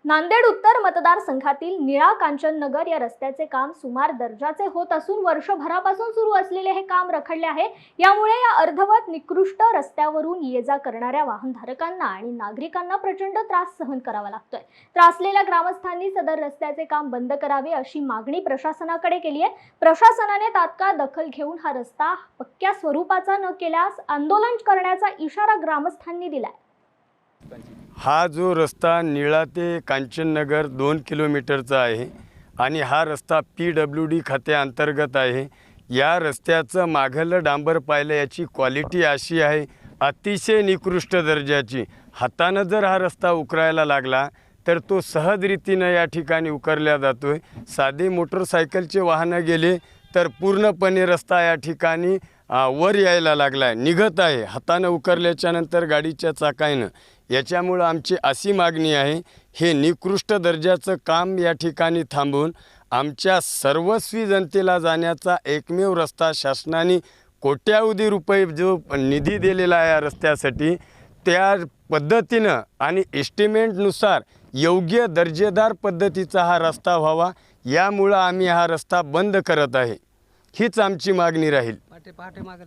नांदेड उत्तर मतदारसंघातील निळा कांचन नगर या रस्त्याचे काम सुमार दर्जाचे होत असून वर्षभरापासून सुरू असलेले हे काम रखडले आहे। यामुळे या अर्धवट निकृष्ट रस्त्यावरून ये-जा करणाऱ्या वाहनधारकांना आणि नागरिकांना प्रचंड त्रास सहन करावा लागतोय। त्रासलेल्या ग्रामस्थांनी सदर रस्त्याचे काम बंद करावे अशी मागणी प्रशासनाकडे केली आहे। प्रशासनाने तात्काळ दखल घेऊन हा रस्ता पक्क्या स्वरूपाचा न केल्यास आंदोलन करण्याचा इशारा ग्रामस्थांनी दिलाय। हा जो रस्ता निळा ते कांचननगर 2 किलोमीटरचा आहे आणि हा रस्ता PWD खात्याअंतर्गत आहे। या रस्त्याचं मागलं डांबर पाहिलं याची क्वालिटी अशी आहे, अतिशय निकृष्ट दर्जाची। हातानं जर हा रस्ता उकरायला लागला तर तो सहजरीतीनं या ठिकाणी उकरल्या जातोय। साधी मोटरसायकलचे वाहनं गेले तर पूर्णपणे रस्ता या ठिकाणी वर यायला लागला निघत आहे हातानं उकरल्याच्या नंतर गाडीच्या चाकानं। याच्यामुळे आमची अशी मागणी आहे, हे निकृष्ट दर्जाचं काम या ठिकाणी थांबवून आमच्या सर्वस्वी जनतेला जाण्याचा एकमेव रस्ता शासनाने कोट्यावधी रुपये जो निधी दिलेला आहे या रस्त्यासाठी त्या पद्धतीनं आणि एस्टिमेटनुसार योग्य दर्जेदार पद्धतीचा हा रस्ता व्हावा। यामुळे आम्ही हा रस्ता बंद करत आहे, हीच आमची मागणी राहील।